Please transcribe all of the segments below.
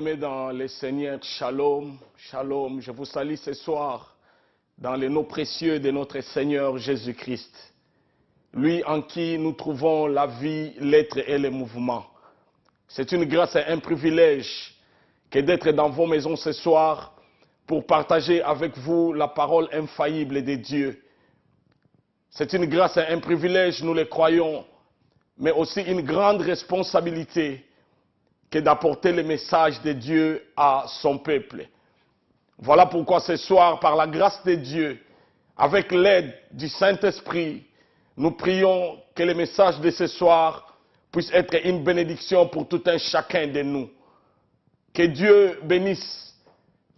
Bien-aimés dans les Seigneurs, Shalom, Shalom. Je vous salue ce soir dans le nom précieux de notre Seigneur Jésus-Christ. Lui en qui nous trouvons la vie, l'être et le mouvement. C'est une grâce et un privilège que d'être dans vos maisons ce soir pour partager avec vous la parole infaillible de Dieu. C'est une grâce et un privilège, nous le croyons, mais aussi une grande responsabilité que d'apporter le message de Dieu à son peuple. Voilà pourquoi ce soir, par la grâce de Dieu, avec l'aide du Saint-Esprit, nous prions que le message de ce soir puisse être une bénédiction pour tout un chacun de nous. Que Dieu bénisse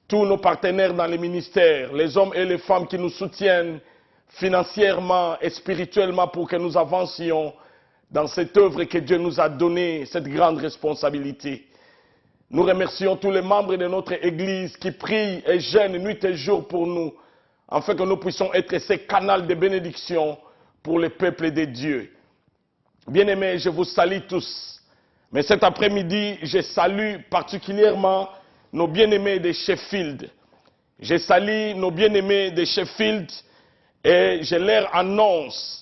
tous nos partenaires dans les ministères, les hommes et les femmes qui nous soutiennent financièrement et spirituellement pour que nous avancions dans cette œuvre que Dieu nous a donnée, cette grande responsabilité. Nous remercions tous les membres de notre Église qui prient et jeûnent nuit et jour pour nous, afin que nous puissions être ces canaux de bénédiction pour le peuple de Dieu. Bien-aimés, je vous salue tous. Mais cet après-midi, je salue particulièrement nos bien-aimés de Sheffield. Je salue nos bien-aimés de Sheffield et je leur annonce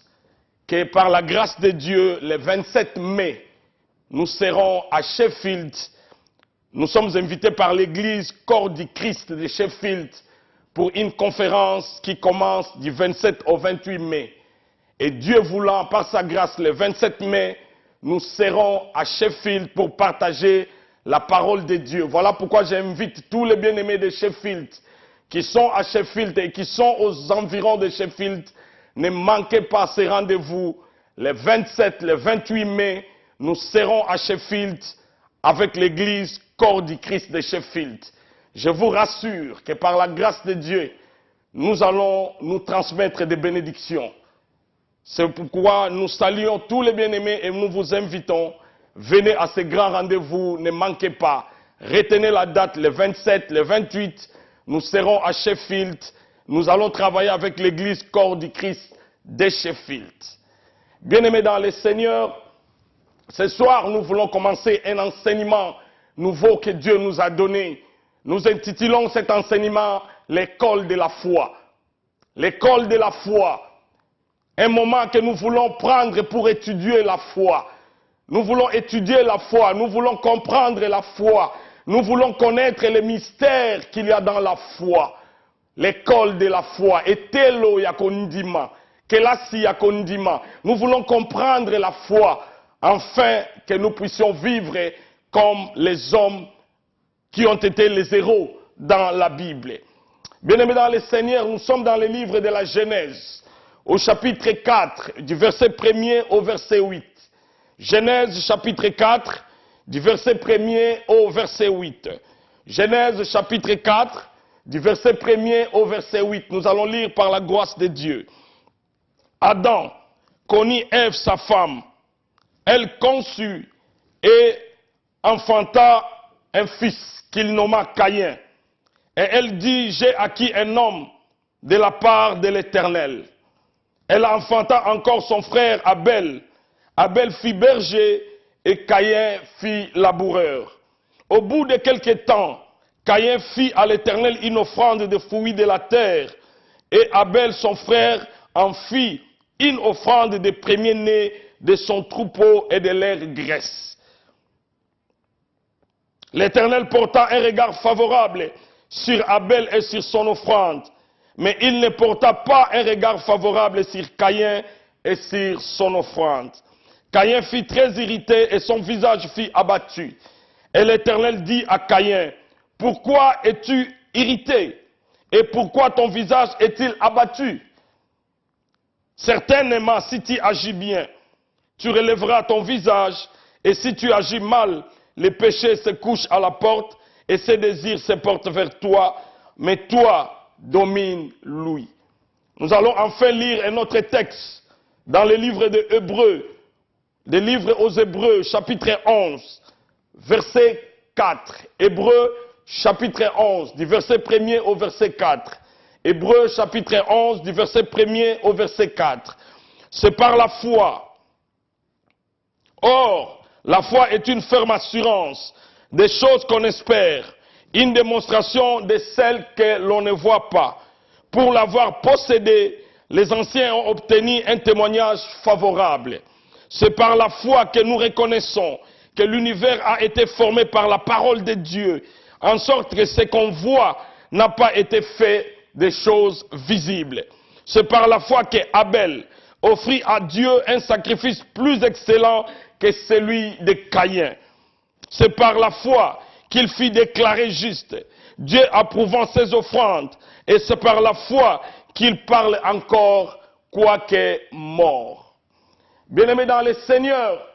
que par la grâce de Dieu, le 27 mai, nous serons à Sheffield. Nous sommes invités par l'église Corps du Christ de Sheffield pour une conférence qui commence du 27 au 28 mai. Et Dieu voulant, par sa grâce, le 27 mai, nous serons à Sheffield pour partager la parole de Dieu. Voilà pourquoi j'invite tous les bien-aimés de Sheffield qui sont à Sheffield et qui sont aux environs de Sheffield. Ne manquez pas ce rendez-vous. Le 27, le 28 mai, nous serons à Sheffield avec l'église Corps du Christ de Sheffield. Je vous rassure que par la grâce de Dieu, nous allons nous transmettre des bénédictions. C'est pourquoi nous saluons tous les bien-aimés et nous vous invitons. Venez à ce grand rendez-vous, ne manquez pas. Retenez la date, le 27, le 28, nous serons à Sheffield. Nous allons travailler avec l'église Corps du Christ de Sheffield. Bien-aimés dans le Seigneur, ce soir nous voulons commencer un enseignement nouveau que Dieu nous a donné. Nous intitulons cet enseignement l'école de la foi. L'école de la foi. Un moment que nous voulons prendre pour étudier la foi. Nous voulons étudier la foi, nous voulons comprendre la foi. Nous voulons connaître les mystères qu'il y a dans la foi. L'école de la foi, etelo yakondima, kelasi yakondima. Nous voulons comprendre la foi, afin que nous puissions vivre comme les hommes qui ont été les héros dans la Bible. Bien-aimés dans le Seigneur, nous sommes dans le livre de la Genèse, au chapitre 4, du verset 1er au verset 8. Genèse chapitre 4, du verset 1er au verset 8. Genèse chapitre 4, du verset 1er au verset 8, nous allons lire par la grâce de Dieu. Adam connut Ève sa femme, elle conçut et enfanta un fils qu'il nomma Caïn. Et elle dit, j'ai acquis un homme de la part de l'Éternel. Elle enfanta encore son frère Abel. Abel fit berger et Caïn fit laboureur. Au bout de quelque temps, Caïn fit à l'Éternel une offrande de fruits de la terre, et Abel, son frère, en fit une offrande des premiers-nés de son troupeau et de leur graisse. L'Éternel porta un regard favorable sur Abel et sur son offrande, mais il ne porta pas un regard favorable sur Caïn et sur son offrande. Caïn fut très irrité et son visage fut abattu. Et l'Éternel dit à Caïn, pourquoi es-tu irrité? Et pourquoi ton visage est-il abattu? Certainement, si tu agis bien, tu relèveras ton visage, et si tu agis mal, les péchés se couchent à la porte, et ses désirs se portent vers toi, mais toi, domine lui. Nous allons enfin lire un autre texte dans le livre de Hébreux, le livre aux Hébreux, chapitre 11, verset 4. Hébreux, chapitre 11, du verset 1er au verset 4. Hébreux, chapitre 11, du verset 1er au verset 4. C'est par la foi. Or, la foi est une ferme assurance des choses qu'on espère, une démonstration de celles que l'on ne voit pas. Pour l'avoir possédé, les anciens ont obtenu un témoignage favorable. C'est par la foi que nous reconnaissons que l'univers a été formé par la parole de Dieu, en sorte que ce qu'on voit n'a pas été fait des choses visibles. C'est par la foi que Abel offrit à Dieu un sacrifice plus excellent que celui de Caïn. C'est par la foi qu'il fit déclarer juste, Dieu approuvant ses offrandes, et c'est par la foi qu'il parle encore, quoique mort. Bien-aimés dans le Seigneur,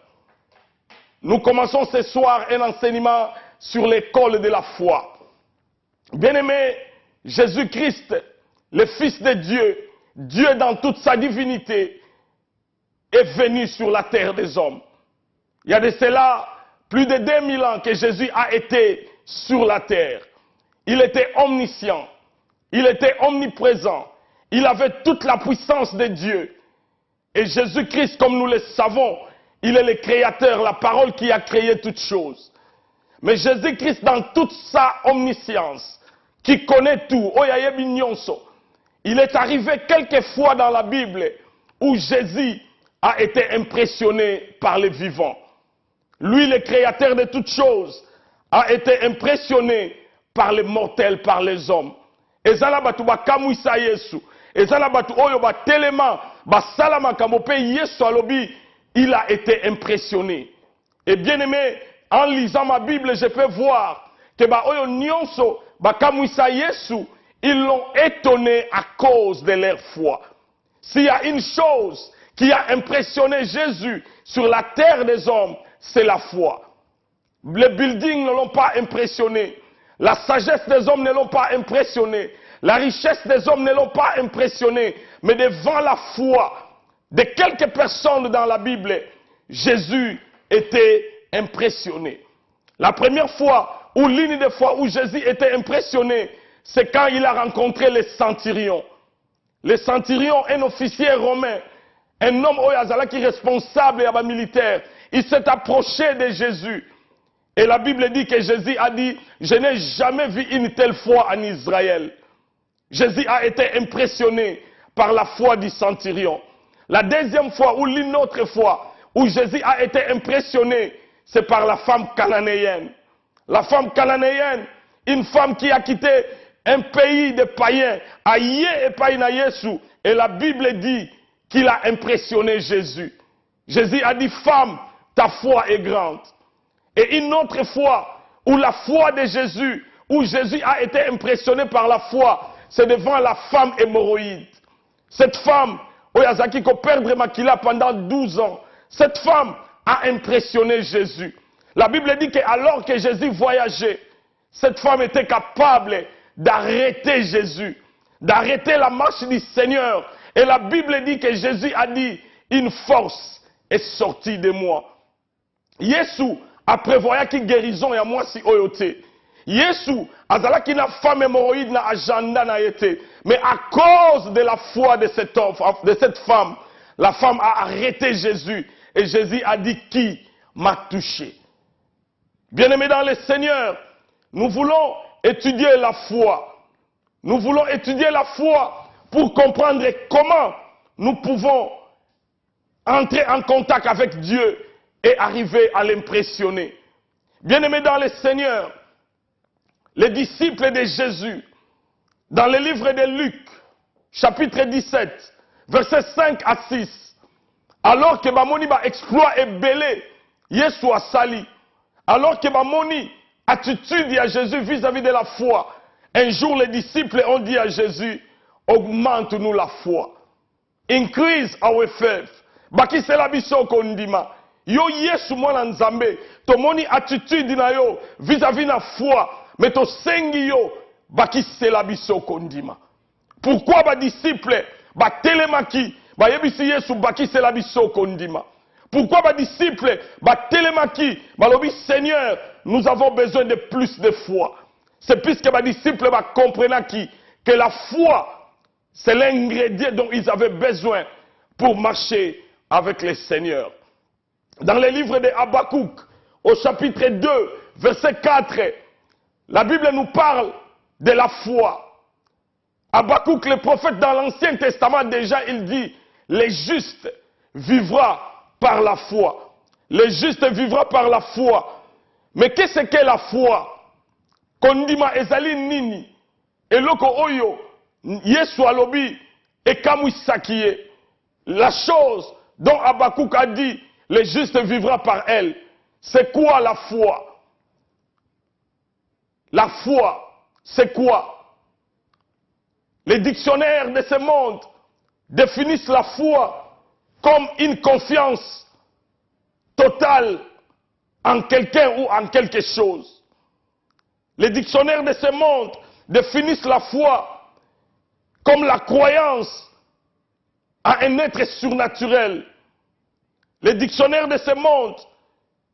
nous commençons ce soir un enseignement sur l'école de la foi. Bien-aimés, Jésus-Christ, le Fils de Dieu, Dieu dans toute sa divinité, est venu sur la terre des hommes. Il y a de cela plus de 2000 ans que Jésus a été sur la terre. Il était omniscient, il était omniprésent, il avait toute la puissance de Dieu. Et Jésus-Christ, comme nous le savons, il est le créateur, la parole qui a créé toutes choses. Mais Jésus-Christ, dans toute sa omniscience, qui connaît tout, il est arrivé quelquefois dans la Bible où Jésus a été impressionné par les vivants. Lui, le créateur de toutes choses, a été impressionné par les mortels, par les hommes. Ezala batu bakamwisa Yesu. Ezala batu oyo batelema basalama kamope Yesu alobi, il a été impressionné. Et bien aimé, en lisant ma Bible, je peux voir que ba oyo nyonso bakamwisa Yesu, ils l'ont étonné à cause de leur foi. S'il y a une chose qui a impressionné Jésus sur la terre des hommes, c'est la foi. Les buildings ne l'ont pas impressionné. La sagesse des hommes ne l'ont pas impressionné. La richesse des hommes ne l'ont pas impressionné. Mais devant la foi de quelques personnes dans la Bible, Jésus était impressionné. La première fois, ou l'une des fois où Jésus était impressionné, c'est quand il a rencontré les centurions. Les centurions, un officier romain, un homme qui est responsable et militaire, il s'est approché de Jésus. Et la Bible dit que Jésus a dit, je n'ai jamais vu une telle foi en Israël. Jésus a été impressionné par la foi du centurion. La deuxième fois, ou l'une autre fois, où Jésus a été impressionné, c'est par la femme cananéenne. La femme cananéenne, une femme qui a quitté un pays de païens, et la Bible dit qu'il a impressionné Jésus. Jésus a dit, femme, ta foi est grande. Et une autre fois, où la foi de Jésus, où Jésus a été impressionné par la foi, c'est devant la femme hémorroïde. Cette femme, Oyazaki, qui a perdu Makila pendant 12 ans, cette femme a impressionné Jésus. La Bible dit qu'alors que Jésus voyageait, cette femme était capable d'arrêter Jésus, d'arrêter la marche du Seigneur. Et la Bible dit que Jésus a dit, une force est sortie de moi. Yesu a prévoyé qu'il guérison et à moi si oyote. Yesu azala qui na femme hémorroïde na agenda na été. Mais à cause de la foi de cette femme, la femme a arrêté Jésus. Et Jésus a dit, qui m'a touché? Bien-aimés dans le Seigneur, nous voulons étudier la foi. Nous voulons étudier la foi pour comprendre comment nous pouvons entrer en contact avec Dieu et arriver à l'impressionner. Bien-aimés dans le Seigneur, les disciples de Jésus, dans le livre de Luc, chapitre 17, versets 5 à 6, alors que Bamoni va exploit et belé, Yesu a sali, alors que Bamoni attitude à Jésus vis-à-vis de la foi, un jour les disciples ont dit à Jésus, augmente-nous la foi, increase our faith, baki sela biso kondima, yo Yesu mwana nzambe, tomoni attitude na yo vis-à-vis na foi, mais to sengi yo baki sela biso kondima. Pourquoi ba disciples ba telemaki ba yebisi Yesu baki sela biso kondima? Pourquoi ba disciples ba telemaki ba lobi Seigneur, nous avons besoin de plus de foi. C'est puisque ba disciples ba comprennent que la foi c'est l'ingrédient dont ils avaient besoin pour marcher avec le Seigneur. Dans le livre de Habakkuk, au chapitre 2, verset 4, la Bible nous parle de la foi. Habakkuk, le prophète dans l'Ancien Testament, déjà, il dit, le juste vivra par la foi. Le juste vivra par la foi. Mais qu'est-ce que la foi? Kondima ezali nini? Eloko oyo, Yesu alobi, ekamwisakiye. La chose dont Habakkuk a dit, le juste vivra par elle. C'est quoi la foi? La foi, c'est quoi? Les dictionnaires de ce monde définissent la foi comme une confiance totale en quelqu'un ou en quelque chose. Les dictionnaires de ce monde définissent la foi comme la croyance à un être surnaturel. Les dictionnaires de ce monde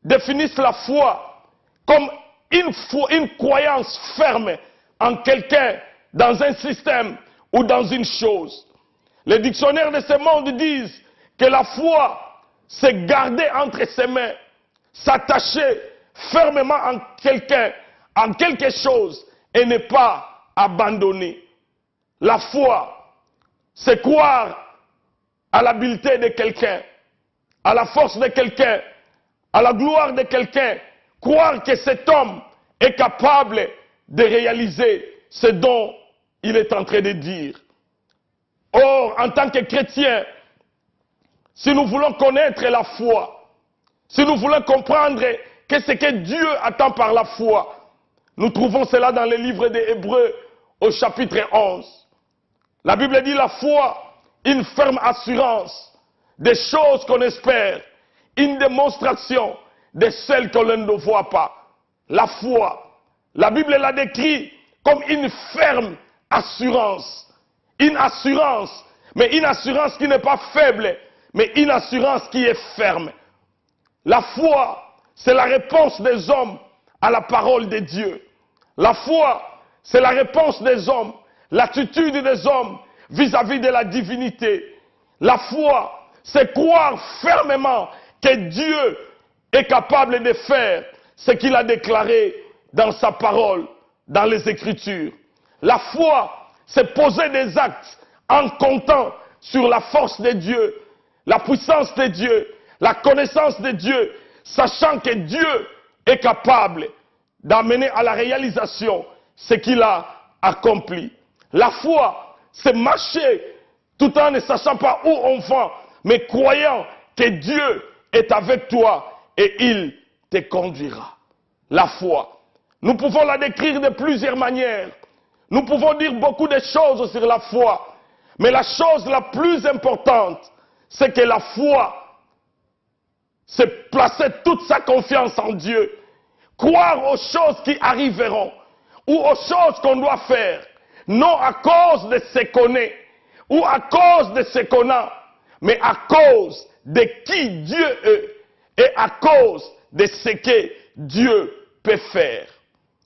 définissent la foi comme une croyance ferme en quelqu'un, dans un système ou dans une chose. Les dictionnaires de ce monde disent que la foi, c'est garder entre ses mains, s'attacher fermement en quelqu'un, en quelque chose, et ne pas abandonner. La foi, c'est croire à l'habileté de quelqu'un, à la force de quelqu'un, à la gloire de quelqu'un, croire que cet homme est capable de réaliser ce dont il est en train de dire. Or, en tant que chrétien, si nous voulons connaître la foi, si nous voulons comprendre qu'est-ce que Dieu attend par la foi, nous trouvons cela dans le livre des Hébreux au chapitre 11. La Bible dit la foi, une ferme assurance des choses qu'on espère, une démonstration de celles qu'on ne voit pas. La foi, la Bible la décrit comme une ferme assurance. Une assurance, mais une assurance qui n'est pas faible, mais une assurance qui est ferme. La foi, c'est la réponse des hommes à la parole de Dieu. La foi, c'est la réponse des hommes, l'attitude des hommes vis-à-vis de la divinité. La foi, c'est croire fermement que Dieu est capable de faire ce qu'il a déclaré dans sa parole, dans les Écritures. La foi, c'est poser des actes en comptant sur la force de Dieu, la puissance de Dieu, la connaissance de Dieu, sachant que Dieu est capable d'amener à la réalisation ce qu'il a accompli. La foi, c'est marcher tout en ne sachant pas où on va, mais croyant que Dieu est avec toi et il te conduira. La foi, nous pouvons la décrire de plusieurs manières. Nous pouvons dire beaucoup de choses sur la foi, mais la chose la plus importante, c'est que la foi, c'est placer toute sa confiance en Dieu, croire aux choses qui arriveront, ou aux choses qu'on doit faire, non à cause de ce qu'on est, ou à cause de ce qu'on a, mais à cause de qui Dieu est, et à cause de ce que Dieu peut faire.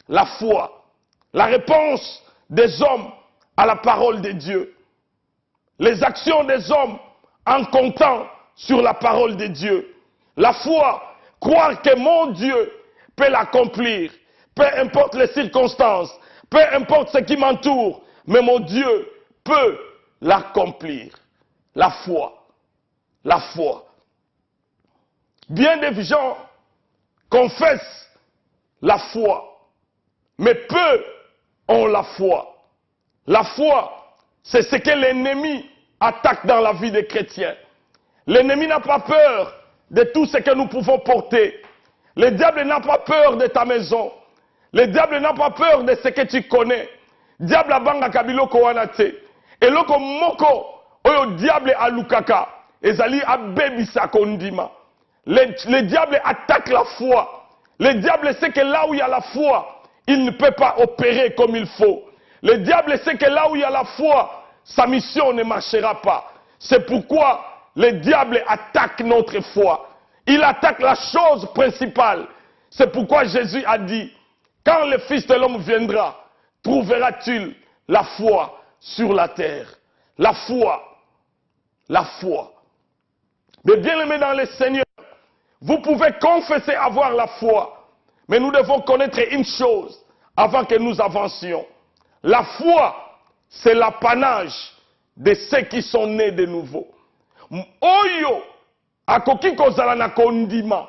La foi, la réponse des hommes à la parole de Dieu. Les actions des hommes en comptant sur la parole de Dieu. La foi, croire que mon Dieu peut l'accomplir, peu importe les circonstances, peu importe ce qui m'entoure, mais mon Dieu peut l'accomplir. La foi. La foi. Bien des gens confessent la foi, mais peu ont la foi. La foi, c'est ce que l'ennemi attaque dans la vie des chrétiens. L'ennemi n'a pas peur de tout ce que nous pouvons porter. Le diable n'a pas peur de ta maison. Le diable n'a pas peur de ce que tu connais. Diable abanga kabiloko wanate. Et loko moko oyo diable alukaka ezali abebisa kondima. Le diable attaque la foi. Le diable sait que là où il y a la foi, il ne peut pas opérer comme il faut. Le diable sait que là où il y a la foi, sa mission ne marchera pas. C'est pourquoi le diable attaque notre foi. Il attaque la chose principale. C'est pourquoi Jésus a dit, quand le Fils de l'homme viendra, trouvera-t-il la foi sur la terre? La foi. La foi. Mais bien aimé dans le Seigneur, vous pouvez confesser avoir la foi, Mais nous devons connaître une chose avant que nous avancions. La foi, c'est l'apanage de ceux qui sont nés de nouveau. Oyo, akoki kozala na kondima,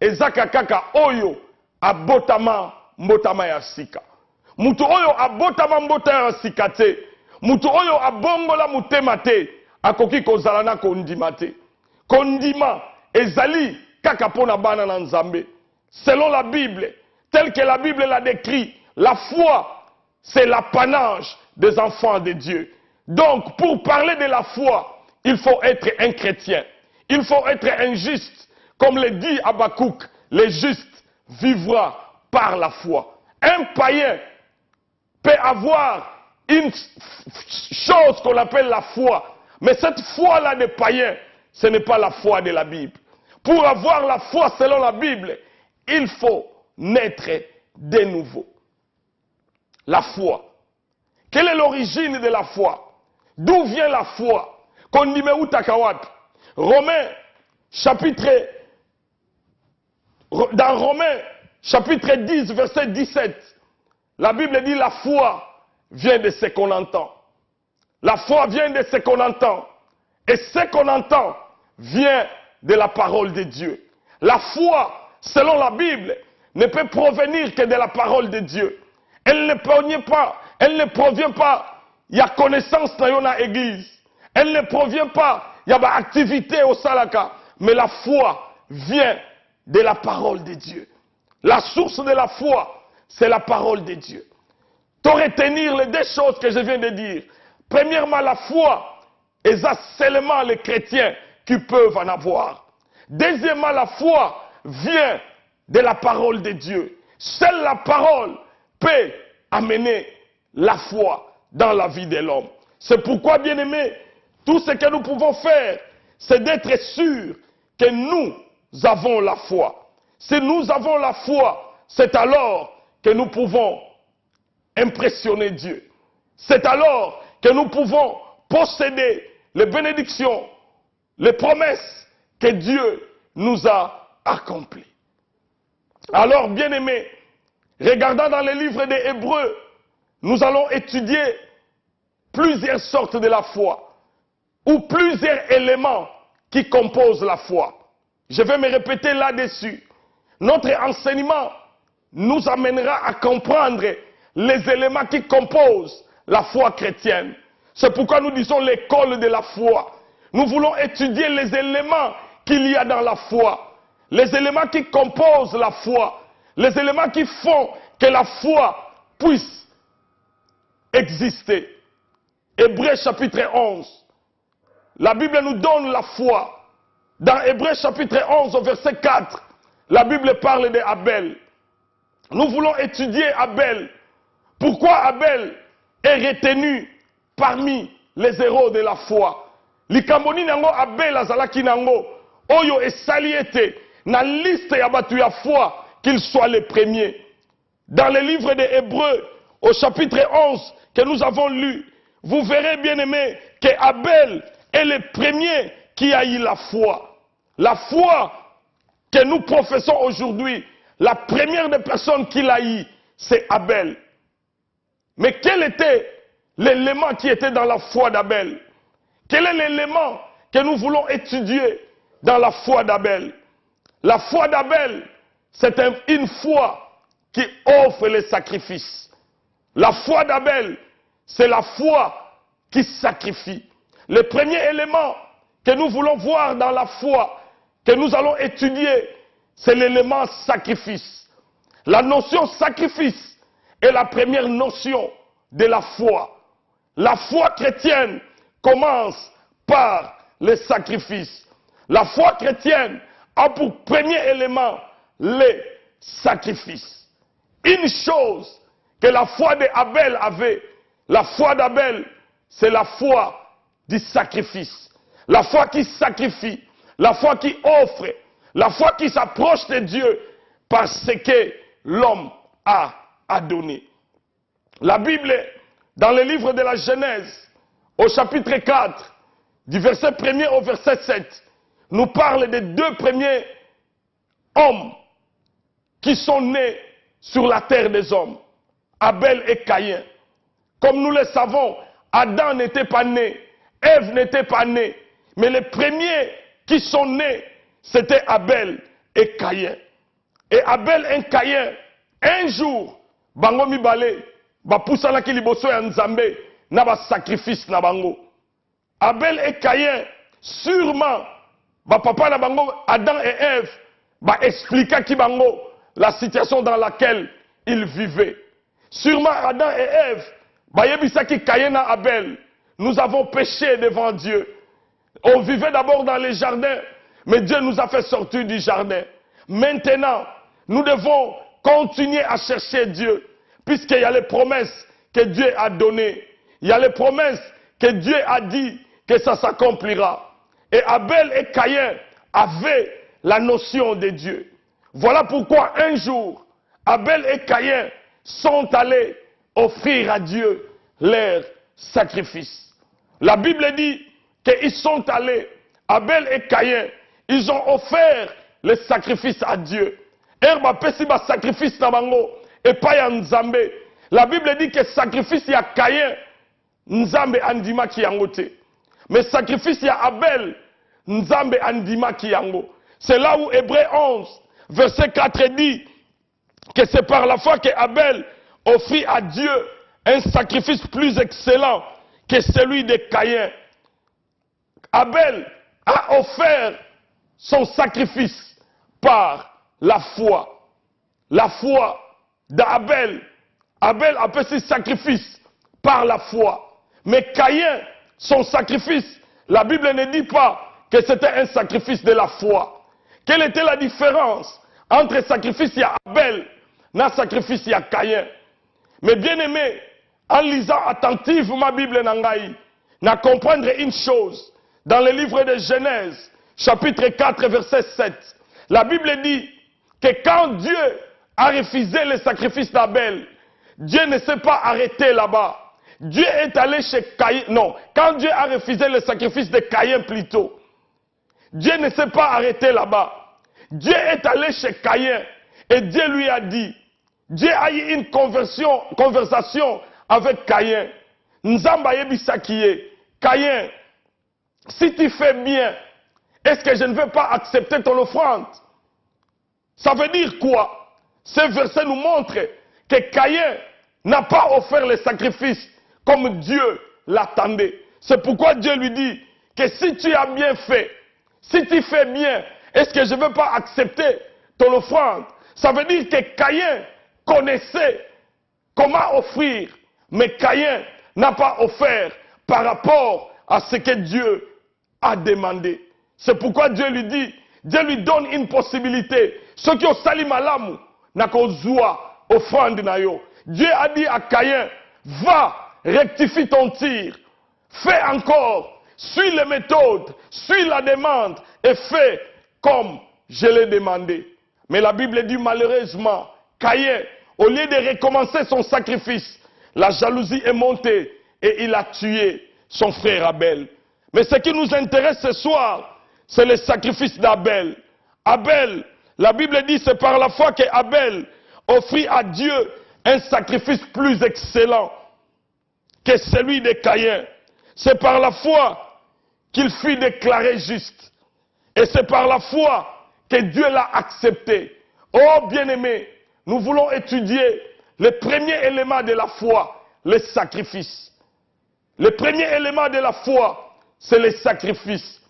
ezaka kaka oyo, abotama mbotama ya sika. Mutu oyo abotama mbotama ya sika te, mutu oyo abongola mutema te, akoki kozala na kondima te. Kondima, ezali kaka pona bana na nzambe. Selon la Bible, telle que la Bible l'a décrit, la foi, c'est l'apanage des enfants de Dieu. Donc, pour parler de la foi, il faut être un chrétien. Il faut être un juste. Comme le dit Habakkuk, le juste vivra par la foi. Un païen peut avoir une chose qu'on appelle la foi. Mais cette foi-là des païens, ce n'est pas la foi de la Bible. Pour avoir la foi selon la Bible, il faut naître de nouveau. La foi. Quelle est l'origine de la foi? D'où vient la foi? Dans Romains, chapitre 10, verset 17, la Bible dit la foi vient de ce qu'on entend. La foi vient de ce qu'on entend. Et ce qu'on entend vient de la parole de Dieu. La foi, selon la Bible, ne peut provenir que de la parole de Dieu. Elle ne provient pas, il y a connaissance dans la église. Elle ne provient pas, il y a activité au salaka. Mais la foi vient de la parole de Dieu. La source de la foi, c'est la parole de Dieu. Pour retenir les deux choses que je viens de dire. Premièrement, la foi, et ça seulement les chrétiens qui peuvent en avoir. Deuxièmement, la foi vient de la parole de Dieu. Seule la parole peut amener la foi dans la vie de l'homme. C'est pourquoi, bien-aimés, tout ce que nous pouvons faire, c'est d'être sûr que nous avons la foi. Si nous avons la foi, c'est alors que nous pouvons impressionner Dieu. C'est alors que nous pouvons posséder les bénédictions, les promesses que Dieu nous a accomplies. Alors, bien-aimés, regardant dans les livres des Hébreux, nous allons étudier plusieurs sortes de la foi, ou plusieurs éléments qui composent la foi. Je vais me répéter là-dessus. Notre enseignement nous amènera à comprendre les éléments qui composent la foi chrétienne. C'est pourquoi nous disons l'école de la foi. Nous voulons étudier les éléments qu'il y a dans la foi, les éléments qui composent la foi, les éléments qui font que la foi puisse exister. Hébreux chapitre 11. La Bible nous donne la foi. Dans Hébreux chapitre 11 au verset 4, la Bible parle d'Abel. Nous voulons étudier Abel. Pourquoi Abel est retenu parmi les héros de la foi? Likamboni nango Abel azalaki nango oyo esali ete na liste ya batu ya foi qu'il soit le premier. Dans le livre des Hébreux au chapitre 11 que nous avons lu, vous verrez bien aimé que Abel est le premier qui a eu la foi. La foi que nous professons aujourd'hui, la première des personnes qui l'a eu, c'est Abel. Mais quel était l'élément qui était dans la foi d'Abel? Quel est l'élément que nous voulons étudier dans la foi d'Abel? La foi d'Abel, c'est une foi qui offre les sacrifices. La foi d'Abel, c'est la foi qui sacrifie. Le premier élément que nous voulons voir dans la foi, que nous allons étudier, c'est l'élément sacrifice. La notion sacrifice est la première notion de la foi. La foi chrétienne commence par le sacrifice. La foi chrétienne a pour premier élément les sacrifices. Une chose que la foi d'Abel avait, la foi d'Abel, c'est la foi du sacrifice. La foi qui sacrifie, la foi qui offre, la foi qui s'approche de Dieu parce que l'homme a donné. La Bible, dans le livre de la Genèse, au chapitre 4, du verset 1er au verset 7, nous parle des deux premiers hommes qui sont nés sur la terre des hommes. Abel et Caïn. Comme nous le savons, Adam n'était pas né, Ève n'était pas née. Mais les premiers qui sont nés, c'était Abel et Caïn. Et Abel et Caïn, un jour, bango mibale, bapusana ki liboso ya Nzambe, na ba sacrifice na bango. Abel et Caïn, sûrement, papa na bango, Adam et Ève, expliqua ki bango la situation dans laquelle ils vivaient. Sûrement Adam et Ève, yebisa ki Caïn et Abel, nous avons péché devant Dieu. On vivait d'abord dans les jardins, mais Dieu nous a fait sortir du jardin. Maintenant, nous devons continuer à chercher Dieu, puisqu'il y a les promesses que Dieu a données. Il y a les promesses que Dieu a dit que ça s'accomplira. Et Abel et Caïn avaient la notion de Dieu. Voilà pourquoi un jour, Abel et Caïn sont allés offrir à Dieu leur sacrifice. La Bible dit qu'ils sont allés, Abel et Caïn, ils ont offert le sacrifice à Dieu. Sacrifice na bango et pas ya Nzambe. La Bible dit que sacrifice ya Caïn, Nzambe andima ki yango te. Mais sacrifice ya Abel, Nzambe andima ki yango. C'est là où Hébreux 11, verset 4 dit que c'est par la foi que Abel offrit à Dieu un sacrifice plus excellent que celui de Caïn. Abel a offert son sacrifice par la foi. La foi d'Abel. Abel a fait ses sacrifices par la foi. Mais Caïn, son sacrifice, la Bible ne dit pas que c'était un sacrifice de la foi. Quelle était la différence entre le sacrifice de Abel et le sacrifice de Caïn? Mais bien aimé, en lisant attentivement ma Bible nangaï, n'a comprendre une chose. Dans le livre de Genèse, chapitre 4, verset 7, la Bible dit que quand Dieu a refusé le sacrifice d'Abel, Dieu ne s'est pas arrêté là-bas. Dieu est allé chez Caïn. Non, quand Dieu a refusé le sacrifice de Caïn plutôt, Dieu ne s'est pas arrêté là-bas. Dieu est allé chez Caïn et Dieu lui a dit, Dieu a eu une conversation avec Caïn. Nzamba yebisakiye, Caïn, si tu fais bien, est-ce que je ne vais pas accepter ton offrande? Ça veut dire quoi? Ce verset nous montre que Caïn n'a pas offert le sacrifice comme Dieu l'attendait. C'est pourquoi Dieu lui dit que si tu as bien fait, si tu fais bien, est-ce que je ne vais pas accepter ton offrande? Ça veut dire que Caïn connaissait comment offrir, mais Caïn n'a pas offert par rapport à ce que Dieu a demandé. C'est pourquoi Dieu lui dit, Dieu lui donne une possibilité. Ceux qui ont sali malamu, n'a qu'au zoua, offrande na yo. Dieu a dit à Caïn, va, rectifie ton tir, fais encore, suis les méthodes, suis la demande et fais comme je l'ai demandé. Mais la Bible dit malheureusement, Caïn, au lieu de recommencer son sacrifice, la jalousie est montée et il a tué son frère Abel. Mais ce qui nous intéresse ce soir, c'est le sacrifice d'Abel. Abel, la Bible dit, c'est par la foi qu'Abel offrit à Dieu un sacrifice plus excellent que celui de Caïn. C'est par la foi qu'il fut déclaré juste. Et c'est par la foi que Dieu l'a accepté. Oh bien-aimé, nous voulons étudier le premier élément de la foi, le sacrifice. Le premier élément de la foi, c'est le sacrifice.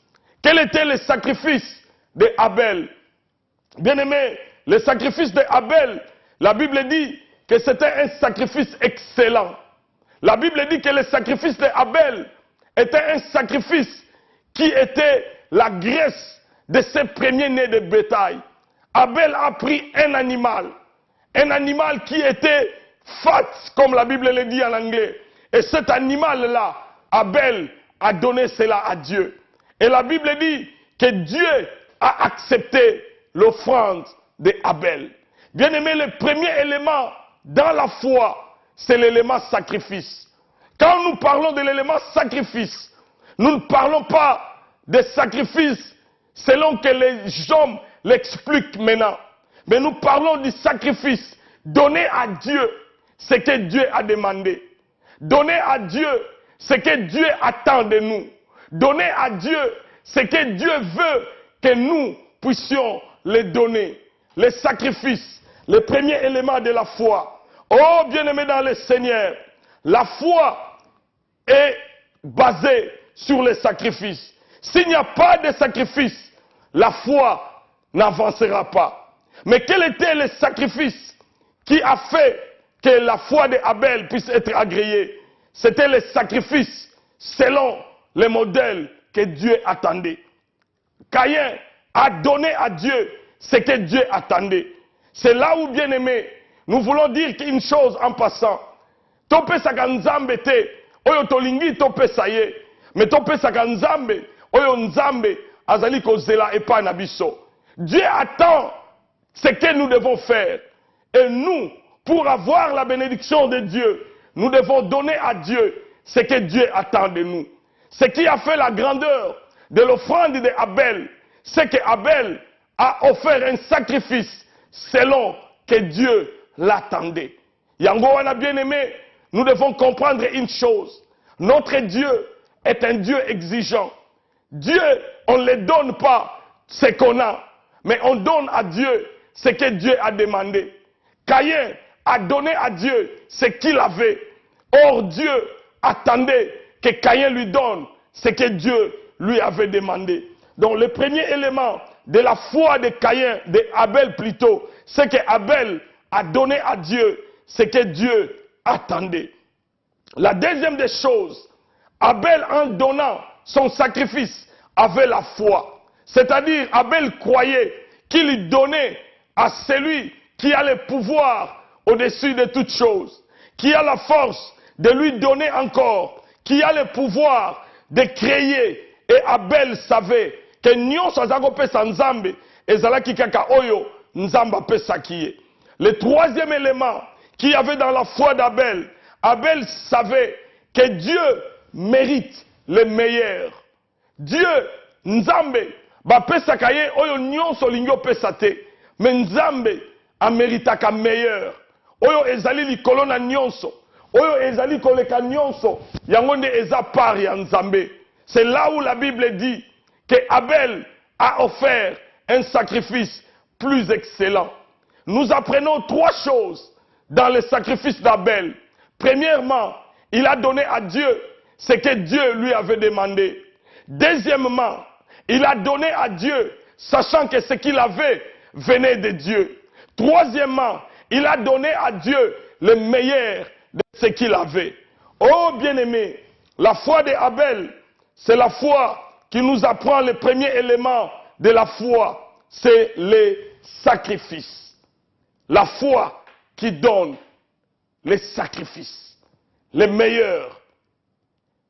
Quel était le sacrifice d'Abel? Bien-aimé, le sacrifice d'Abel, la Bible dit que c'était un sacrifice excellent. La Bible dit que le sacrifice d'Abel était un sacrifice qui était la graisse de ses premiers-nés de bétail. Abel a pris un animal qui était fat, comme la Bible le dit en anglais. Et cet animal-là, Abel a donné cela à Dieu. Et la Bible dit que Dieu a accepté l'offrande d'Abel. Bien-aimé, le premier élément dans la foi, c'est l'élément sacrifice. Quand nous parlons de l'élément sacrifice, nous ne parlons pas de sacrifice selon que les hommes l'expliquent maintenant. Mais nous parlons du sacrifice. Donner à Dieu ce que Dieu a demandé. Donner à Dieu ce que Dieu attend de nous. Donner à Dieu ce que Dieu veut que nous puissions les donner. Les sacrifices, le premier élément de la foi. Oh, bien-aimés dans le Seigneur, la foi est basée sur les sacrifices. S'il n'y a pas de sacrifice, la foi n'avancera pas. Mais quel était le sacrifice qui a fait que la foi d'Abel puisse être agréée? C'était le sacrifice selon les modèles que Dieu attendait. Caïn a donné à Dieu ce que Dieu attendait. C'est là où, bien aimé, nous voulons dire une chose en passant. Topesaka nzambe te, oyo tolingi topesa ye, mais topesaka nzambe, oyo nzambe azali kozela epa na biso. Dieu attend ce que nous devons faire. Et nous, pour avoir la bénédiction de Dieu, nous devons donner à Dieu ce que Dieu attend de nous. Ce qui a fait la grandeur de l'offrande d'Abel, c'est qu'Abel a offert un sacrifice selon que Dieu l'attendait. Yango wana bien aimé, nous devons comprendre une chose. Notre Dieu est un Dieu exigeant. Dieu, on ne lui donne pas ce qu'on a, mais on donne à Dieu ce que Dieu a demandé. Caïn a donné à Dieu ce qu'il avait. Or, Dieu attendait que Caïn lui donne ce que Dieu lui avait demandé. Donc, le premier élément de la foi de Caïn, de Abel plutôt, c'est que Abel a donné à Dieu ce que Dieu attendait. La deuxième des choses, Abel, en donnant son sacrifice, avait la foi. C'est-à-dire, Abel croyait qu'il donnait à celui qui a le pouvoir au-dessus de toutes choses, qui a la force de lui donner encore, qui a le pouvoir de créer. Et Abel savait que nyonso azako pesa nzambe ezalaki kaka oyo nzamba pesa kiye. Le troisième élément qu'il y avait dans la foi d'Abel, Abel savait que Dieu mérite le meilleur. Dieu, nzambe, ba pesa kaye oyo nyonso lingyo pesa te, mais nzambe a méritaka meilleur. Oyo ezali likolo na nyonso, oyo ezali koleka nyonso, yango nde eza part ya nzambe. C'est là où la Bible dit que Abel a offert un sacrifice plus excellent. Nous apprenons trois choses dans le sacrifice d'Abel. Premièrement, il a donné à Dieu ce que Dieu lui avait demandé. Deuxièmement, il a donné à Dieu, sachant que ce qu'il avait venait de Dieu. Troisièmement, il a donné à Dieu le meilleur de ce qu'il avait. Oh bien-aimé, la foi d'Abel, c'est la foi qui nous apprend le premier élément de la foi, c'est les sacrifices. La foi qui donne les sacrifices, les meilleurs.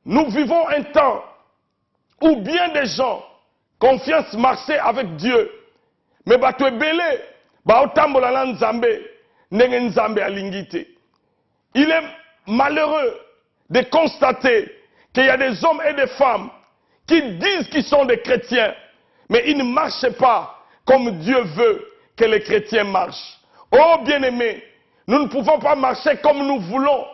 Nous vivons un temps où bien des gens confiance marcher avec Dieu, mais bato ebele ba otambola na nzambe ndenge nzambe alingite. Il est malheureux de constater qu'il y a des hommes et des femmes qui disent qu'ils sont des chrétiens, mais ils ne marchent pas comme Dieu veut que les chrétiens marchent. Oh bien-aimés, nous ne pouvons pas marcher comme nous voulons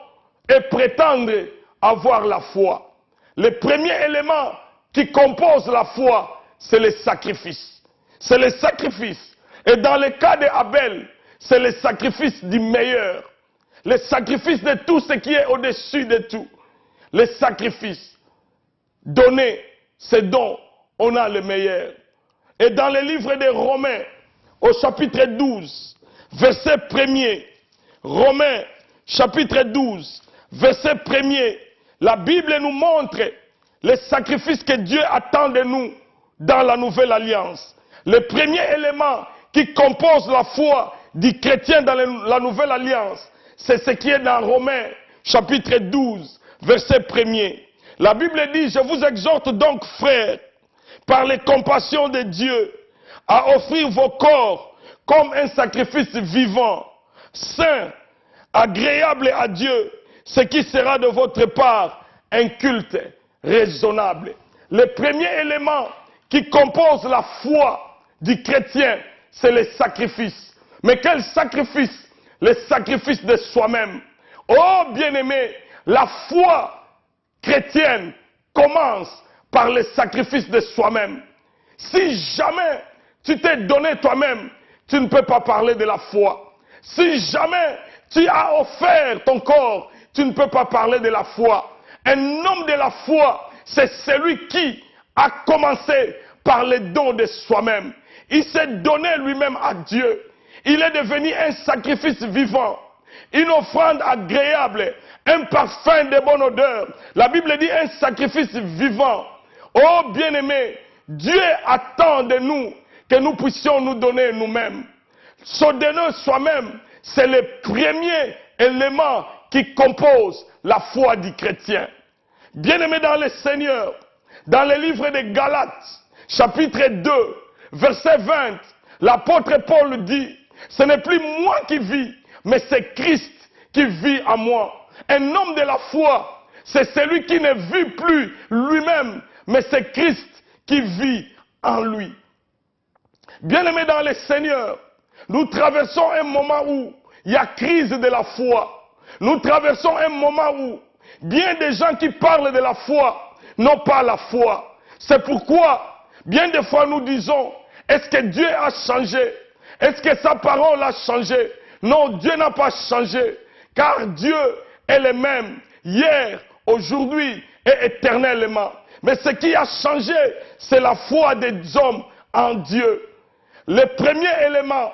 et prétendre avoir la foi. Le premier élément qui compose la foi, c'est le sacrifice. C'est le sacrifice. Et dans le cas d'Abel, c'est le sacrifice du meilleur. Le sacrifice de tout ce qui est au-dessus de tout. Le sacrifice. Donner ce dont on a le meilleur. Et dans le livre des Romains, au chapitre 12, verset 1er, Romains, chapitre 12, verset 1er, la Bible nous montre les sacrifices que Dieu attend de nous dans la nouvelle alliance. Le premier élément qui compose la foi du chrétien dans la nouvelle alliance, c'est ce qui est dans Romains, chapitre 12, verset 1er. La Bible dit, je vous exhorte donc, frères, par les compassions de Dieu, à offrir vos corps comme un sacrifice vivant, saint, agréable à Dieu, ce qui sera de votre part un culte raisonnable. Le premier élément qui compose la foi du chrétien, c'est le sacrifice. Mais quel sacrifice? Le sacrifice de soi-même. Oh bien-aimé, la foi chrétienne commence par le sacrifice de soi-même. Si jamais tu t'es donné toi-même, tu ne peux pas parler de la foi. Si jamais tu as offert ton corps, tu ne peux pas parler de la foi. Un homme de la foi, c'est celui qui a commencé par le don de soi-même. Il s'est donné lui-même à Dieu. Il est devenu un sacrifice vivant, une offrande agréable, un parfum de bonne odeur. La Bible dit un sacrifice vivant. Oh bien-aimé, Dieu attend de nous que nous puissions nous donner nous-mêmes. Se donner soi-même, c'est le premier élément qui compose la foi du chrétien. Bien-aimé dans le Seigneur, dans le livre de Galates, chapitre 2, verset 20, l'apôtre Paul dit, ce n'est plus moi qui vis, mais c'est Christ qui vit en moi. Un homme de la foi, c'est celui qui ne vit plus lui-même, mais c'est Christ qui vit en lui. Bien-aimé dans le Seigneur, nous traversons un moment où il y a crise de la foi. Nous traversons un moment où bien des gens qui parlent de la foi n'ont pas la foi. C'est pourquoi, bien des fois nous disons, est-ce que Dieu a changé? Est-ce que sa parole a changé? Non, Dieu n'a pas changé, car Dieu est le même, hier, aujourd'hui et éternellement. Mais ce qui a changé, c'est la foi des hommes en Dieu. Le premier élément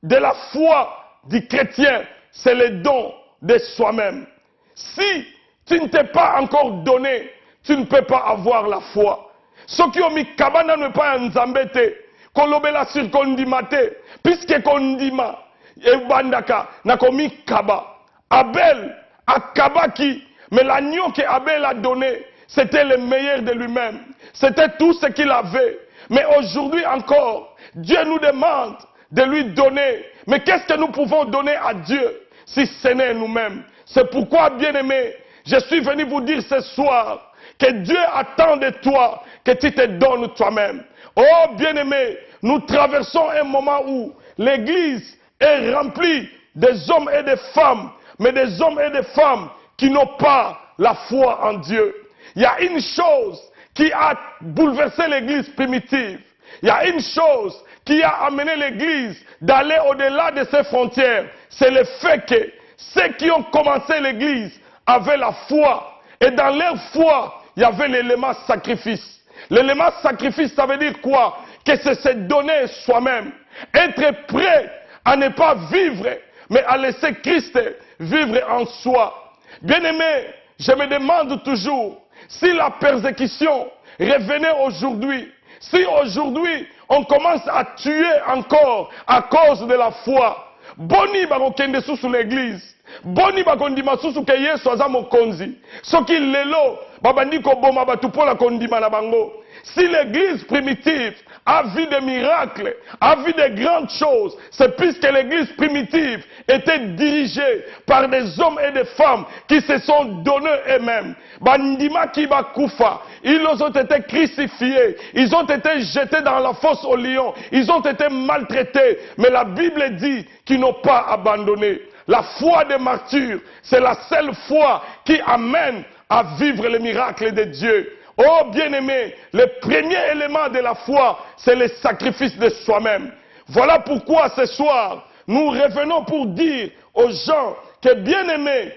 de la foi du chrétien, c'est le don de soi-même. Si tu ne t'es pas encore donné, tu ne peux pas avoir la foi. Ceux qui ont mis kabana ne pas nzambete, kolobela sur kondimate, puisque kondima et bandaka n'a commis kaba. Abel a kabaki, mais l'agneau que Abel a donné, c'était le meilleur de lui-même. C'était tout ce qu'il avait. Mais aujourd'hui encore, Dieu nous demande de lui donner. Mais qu'est-ce que nous pouvons donner à Dieu si ce n'est nous-mêmes? C'est pourquoi, bien-aimés, je suis venu vous dire ce soir que Dieu attend de toi que tu te donnes toi-même. Oh, bien-aimés, nous traversons un moment où l'Église est remplie des hommes et des femmes, mais des hommes et des femmes qui n'ont pas la foi en Dieu. Il y a une chose qui a bouleversé l'Église primitive. Il y a une chose qui a amené l'Église d'aller au-delà de ses frontières. C'est le fait que ceux qui ont commencé l'Église avaient la foi. Et dans leur foi, il y avait l'élément sacrifice. L'élément sacrifice, ça veut dire quoi? Que c'est se donner soi-même. Être prêt à ne pas vivre, mais à laisser Christ vivre en soi. Bien-aimé, je me demande toujours, si la persécution revenait aujourd'hui, si aujourd'hui on commence à tuer encore à cause de la foi, boni bakokende sous l'église, boni bakondima sous ke Yesu aza mokonzi, soki lelo babandi koboma batu pola kondima na bango. Si l'église primitive a vu des miracles, a vu des grandes choses, c'est puisque l'église primitive était dirigée par des hommes et des femmes qui se sont donnés eux-mêmes. Bandima kiba kufa, ils ont été crucifiés, ils ont été jetés dans la fosse aux lions, ils ont été maltraités, mais la Bible dit qu'ils n'ont pas abandonné. La foi des martyrs, c'est la seule foi qui amène à vivre les miracles de Dieu. Oh bien-aimé, le premier élément de la foi, c'est le sacrifice de soi-même. Voilà pourquoi ce soir, nous revenons pour dire aux gens que bien-aimé,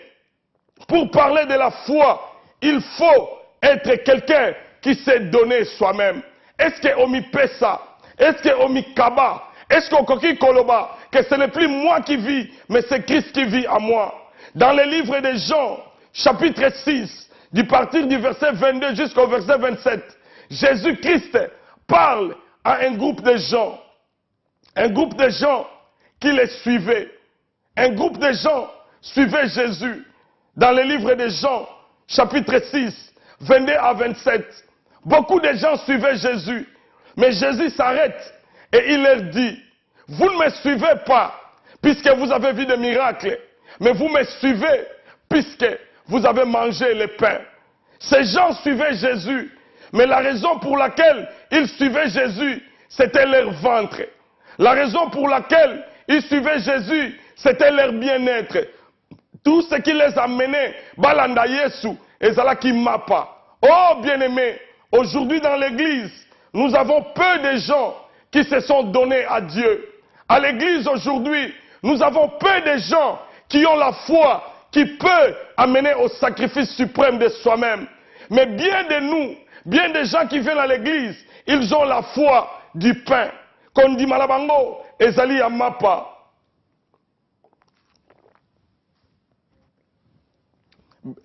pour parler de la foi, il faut être quelqu'un qui s'est donné soi-même. Est-ce que Omi Pesa? Est-ce que Omi Kaba? Est-ce que Koki Koloba? Que ce n'est plus moi qui vis, mais c'est Christ qui vit en moi. Dans le livre de Jean, chapitre 6, du partir du verset 22 jusqu'au verset 27, Jésus-Christ parle à un groupe de gens. Un groupe de gens qui les suivaient. Un groupe de gens suivaient Jésus. Dans le livre de Jean, chapitre 6, 22 à 27, beaucoup de gens suivaient Jésus. Mais Jésus s'arrête et il leur dit, vous ne me suivez pas puisque vous avez vu des miracles, mais vous me suivez puisque vous avez mangé le pain. Ces gens suivaient Jésus, mais la raison pour laquelle ils suivaient Jésus, c'était leur ventre. La raison pour laquelle ils suivaient Jésus, c'était leur bien-être. Tout ce qui les amenait, balanda Yesu, ezalaki mapa. Oh bien-aimé, aujourd'hui dans l'église, nous avons peu de gens qui se sont donnés à Dieu. À l'église aujourd'hui, nous avons peu de gens qui ont la foi, qui peut amener au sacrifice suprême de soi-même. Mais bien de nous, bien des gens qui viennent à l'église, ils ont la foi du pain. Qu'on dit malabango, ezali ya mapa.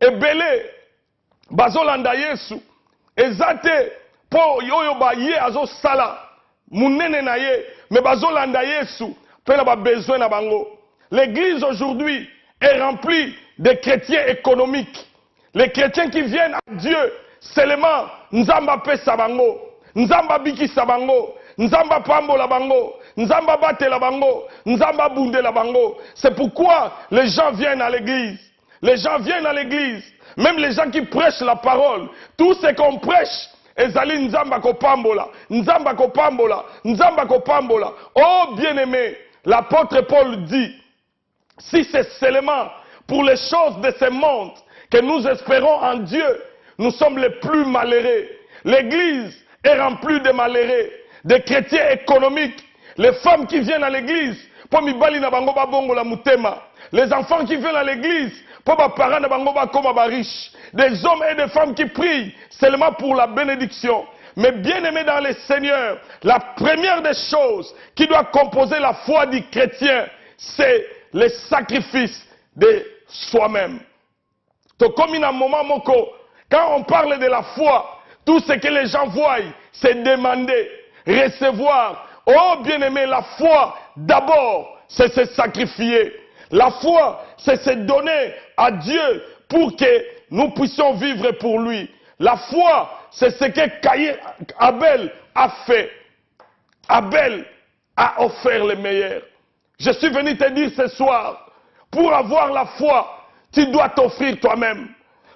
Ebele, bazolanda Yesu, ezate, po yoyo ba ye azo sala, munene na ye, mais bazolanda Yesu, pe na ba besoin na bango. L'église aujourd'hui est remplie de chrétiens économiques. Les chrétiens qui viennent à Dieu, seulement Nzamba pesa bango, Nzamba biki sabango, Nzamba pambo la bango, Nzamba bate la bango, Nzamba bunde la bango. C'est pourquoi les gens viennent à l'église. Les gens viennent à l'église, même les gens qui prêchent la parole, tout ce qu'on prêche, ezali Nzamba kopambola, Nzamba kopambola, Nzamba kopambola. Oh bien-aimé, l'apôtre Paul dit, si c'est seulement pour les choses de ce monde que nous espérons en Dieu, nous sommes les plus malheureux. L'église est remplie de malheureux, de chrétiens économiques. Les femmes qui viennent à l'église, pour mibali na bango ba bongo la mutema. Les enfants qui viennent à l'église, pour ba parents na bango ba koma ba riche. Des hommes et des femmes qui prient seulement pour la bénédiction. Mais bien aimé dans le Seigneur, la première des choses qui doit composer la foi du chrétien, c'est le sacrifice de soi-même. Donc comme il y a un moment, quand on parle de la foi, tout ce que les gens voient, c'est demander, recevoir. Oh bien-aimé, la foi, d'abord, c'est se sacrifier. La foi, c'est se donner à Dieu pour que nous puissions vivre pour lui. La foi, c'est ce que Abel a fait. Abel a offert le meilleur. Je suis venu te dire ce soir, pour avoir la foi, tu dois t'offrir toi-même.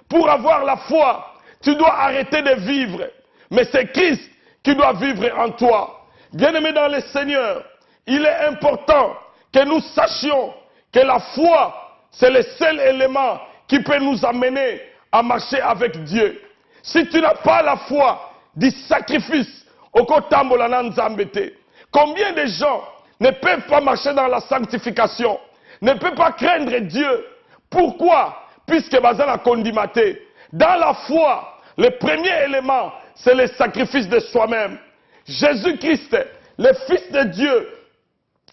Pour avoir la foi, tu dois arrêter de vivre. Mais c'est Christ qui doit vivre en toi. Bien-aimé dans le Seigneur, il est important que nous sachions que la foi, c'est le seul élément qui peut nous amener à marcher avec Dieu. Si tu n'as pas la foi du sacrifice, combien de gens ne peuvent pas marcher dans la sanctification, ne peuvent pas craindre Dieu? Pourquoi? Puisque bazala condimaté. Dans la foi, le premier élément, c'est le sacrifice de soi-même. Jésus-Christ, le Fils de Dieu,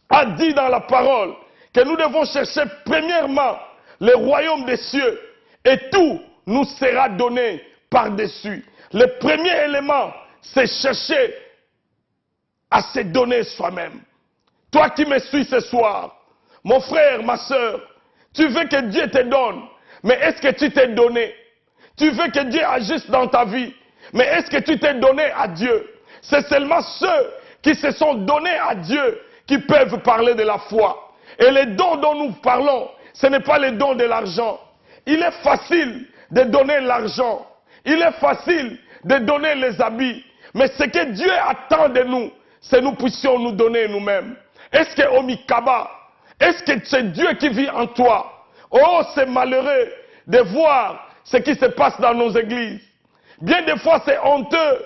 a dit dans la parole que nous devons chercher premièrement le royaume des cieux et tout nous sera donné par-dessus. Le premier élément, c'est chercher à se donner soi-même. Toi qui me suis ce soir, mon frère, ma soeur, tu veux que Dieu te donne, mais est-ce que tu t'es donné? Tu veux que Dieu agisse dans ta vie, mais est-ce que tu t'es donné à Dieu? C'est seulement ceux qui se sont donnés à Dieu qui peuvent parler de la foi. Et les dons dont nous parlons, ce n'est pas les dons de l'argent. Il est facile de donner l'argent. Il est facile de donner les habits. Mais ce que Dieu attend de nous, c'est que nous puissions nous donner nous-mêmes. Est-ce que Omikaba, est-ce que c'est Dieu qui vit en toi? Oh, c'est malheureux de voir ce qui se passe dans nos églises. Bien des fois, c'est honteux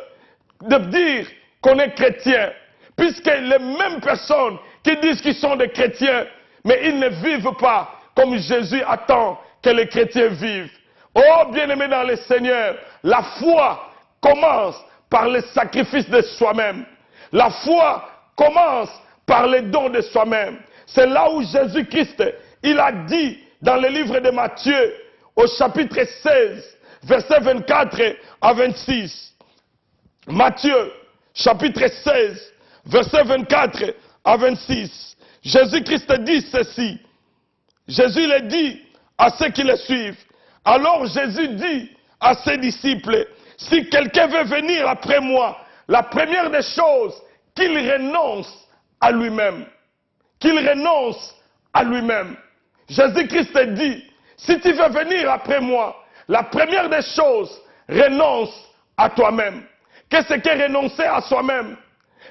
de dire qu'on est chrétien, puisque les mêmes personnes qui disent qu'ils sont des chrétiens, mais ils ne vivent pas comme Jésus attend que les chrétiens vivent. Oh, bien-aimés dans le Seigneur, la foi commence par le sacrifice de soi-même. La foi commence par les dons de soi-même. C'est là où Jésus-Christ, il a dit dans le livre de Matthieu, au chapitre 16, versets 24 à 26. Matthieu, chapitre 16, versets 24 à 26. Jésus-Christ dit ceci. Jésus le dit à ceux qui le suivent. Alors Jésus dit à ses disciples, si quelqu'un veut venir après moi, la première des choses, qu'il renonce à lui-même. Qu'il renonce à lui-même. Jésus-Christ dit, si tu veux venir après moi, la première des choses, renonce à toi-même. Qu'est-ce que renoncer à soi-même?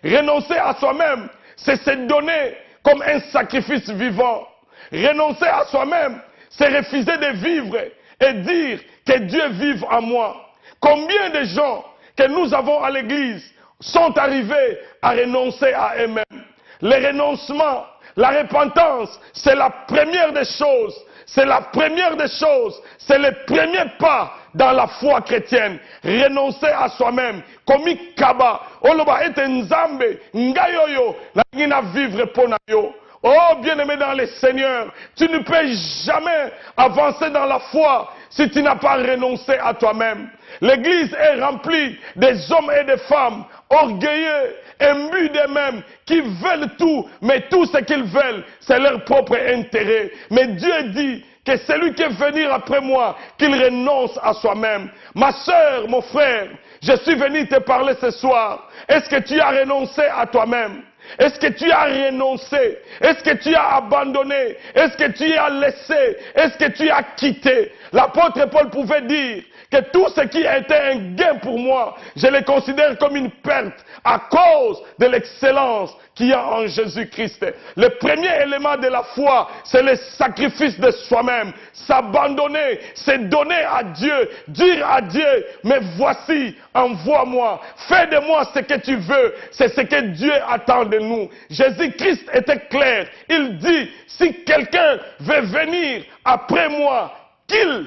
Renoncer à soi-même, c'est se donner comme un sacrifice vivant. Renoncer à soi-même, c'est refuser de vivre et dire que Dieu vive en moi. Combien de gens que nous avons à l'église sont arrivés à renoncer à eux-mêmes? Le renoncement, la repentance, c'est la première des choses. C'est la première des choses. C'est le premier pas dans la foi chrétienne. Renoncer à soi-même. Komi kaba, oloba ete nzambe, ngayoyo, na vivre pour nayo. Oh, bien-aimé dans le Seigneur, tu ne peux jamais avancer dans la foi si tu n'as pas renoncé à toi-même. L'église est remplie des hommes et des femmes orgueilleux, imbus d'eux-mêmes, qui veulent tout, mais tout ce qu'ils veulent, c'est leur propre intérêt. Mais Dieu dit que celui qui veut venir après moi, qu'il renonce à soi-même. Ma sœur, mon frère, je suis venu te parler ce soir. Est-ce que tu as renoncé à toi-même? Est-ce que tu as renoncé? Est-ce que tu as abandonné? Est-ce que tu as laissé? Est-ce que tu as quitté? L'apôtre Paul pouvait dire que tout ce qui était un gain pour moi, je le considère comme une perte à cause de l'excellence qu'il y a en Jésus-Christ. Le premier élément de la foi, c'est le sacrifice de soi-même. S'abandonner, c'est donner à Dieu, dire à Dieu, mais voici, envoie-moi, fais de moi ce que tu veux. C'est ce que Dieu attend de nous. Jésus-Christ était clair. Il dit, si quelqu'un veut venir après moi, qu'il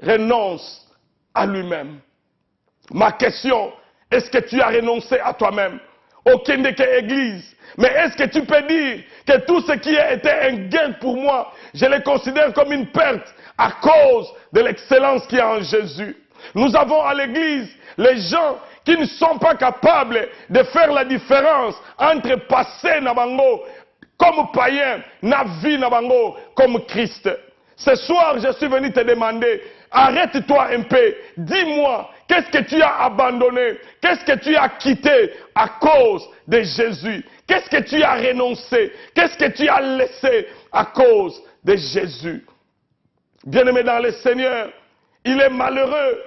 renonce à lui-même. Ma question, est-ce que tu as renoncé à toi-même? Aucune de tes églises. Mais est-ce que tu peux dire que tout ce qui a été un gain pour moi, je le considère comme une perte à cause de l'excellence qu'il y a en Jésus? Nous avons à l'église les gens qui ne sont pas capables de faire la différence entre passer nabango comme païen, na vie nabango comme Christ. Ce soir, je suis venu te demander, arrête-toi un peu, dis-moi, qu'est-ce que tu as abandonné? Qu'est-ce que tu as quitté à cause de Jésus? Qu'est-ce que tu as renoncé? Qu'est-ce que tu as laissé à cause de Jésus? Bien-aimé dans le Seigneur, il est malheureux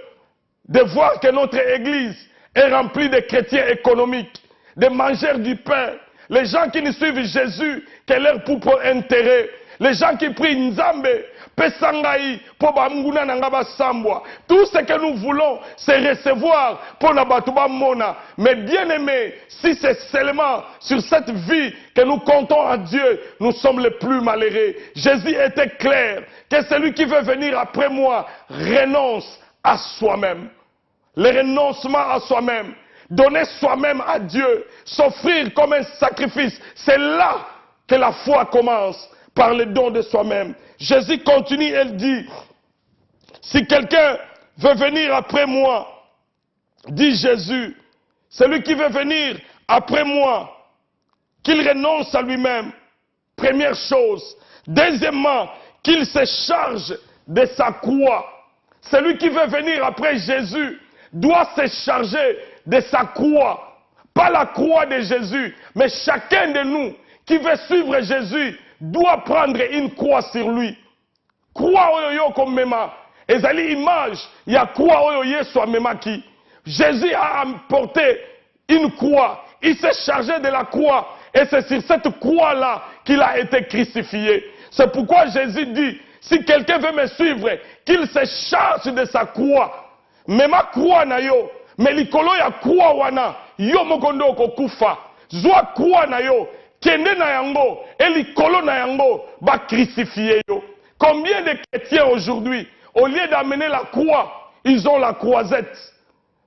de voir que notre église est remplie de chrétiens économiques, de mangeurs du pain, les gens qui ne suivent Jésus que leur propre intérêt, les gens qui prient Nzambe, Pesangai, Pobamguna Nangaba Sambwa. Tout ce que nous voulons, c'est recevoir pour la Batouba Mona. Mais bien aimé, si c'est seulement sur cette vie que nous comptons à Dieu, nous sommes les plus malheureux. Jésus était clair que celui qui veut venir après moi renonce à soi-même. Le renoncement à soi-même, donner soi-même à Dieu, s'offrir comme un sacrifice, c'est là que la foi commence. Par le don de soi-même. Jésus continue, elle dit, si quelqu'un veut venir après moi, dit Jésus, celui qui veut venir après moi, qu'il renonce à lui-même, première chose. Deuxièmement, qu'il se charge de sa croix. Celui qui veut venir après Jésus doit se charger de sa croix. Pas la croix de Jésus, mais chacun de nous qui veut suivre Jésus doit prendre une croix sur lui. Croix oyo comme mema. Ezali image, il y a croix oyo Yesu mema qui. Jésus a apporté une croix. Il s'est chargé de la croix. Et c'est sur cette croix-là qu'il a été crucifié. C'est pourquoi Jésus dit, si quelqu'un veut me suivre, qu'il se charge de sa croix. Mema croix na yo. Mais likolo ya croix wana, yo mokondo okokufa. Zwa croix na yo. Kende na yango, et likolo na yango, ba crucifié yo. Combien de chrétiens aujourd'hui, au lieu d'amener la croix, ils ont la croisette.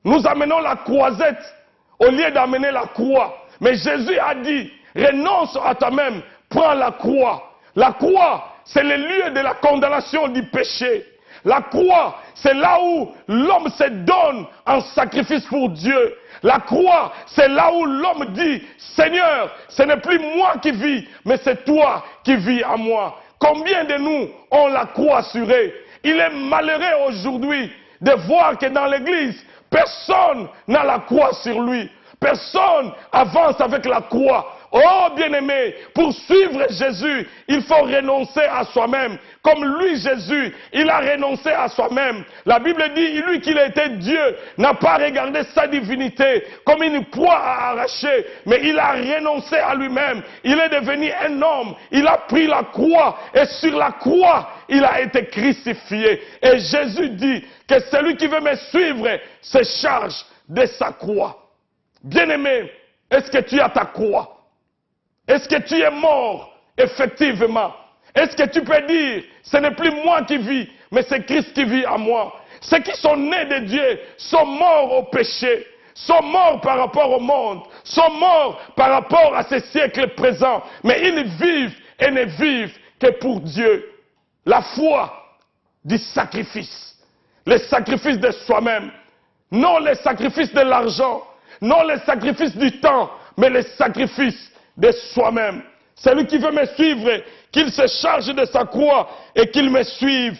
Nous amenons la croisette, au lieu d'amener la croix. Mais Jésus a dit, renonce à toi-même, prends la croix. La croix, c'est le lieu de la condamnation du péché. La croix, c'est là où l'homme se donne en sacrifice pour Dieu. La croix, c'est là où l'homme dit, Seigneur, ce n'est plus moi qui vis, mais c'est toi qui vis à moi. Combien de nous ont la croix sur eux? Il est malheureux aujourd'hui de voir que dans l'église, personne n'a la croix sur lui. Personne avance avec la croix. Oh bien-aimé, pour suivre Jésus, il faut renoncer à soi-même. Comme lui, Jésus, il a renoncé à soi-même. La Bible dit, lui qui était Dieu, n'a pas regardé sa divinité comme une proie à arracher, mais il a renoncé à lui-même. Il est devenu un homme. Il a pris la croix et sur la croix, il a été crucifié. Et Jésus dit que celui qui veut me suivre se charge de sa croix. Bien-aimé, est-ce que tu as ta croix? Est-ce que tu es mort, effectivement? Est-ce que tu peux dire, ce n'est plus moi qui vis, mais c'est Christ qui vit en moi? Ceux qui sont nés de Dieu sont morts au péché, sont morts par rapport au monde, sont morts par rapport à ce siècle présent, mais ils vivent et ne vivent que pour Dieu. La foi du sacrifice, le sacrifice de soi-même, non le sacrifice de l'argent, non le sacrifice du temps, mais le sacrifice de soi-même. Celui qui veut me suivre, qu'il se charge de sa croix et qu'il me suive.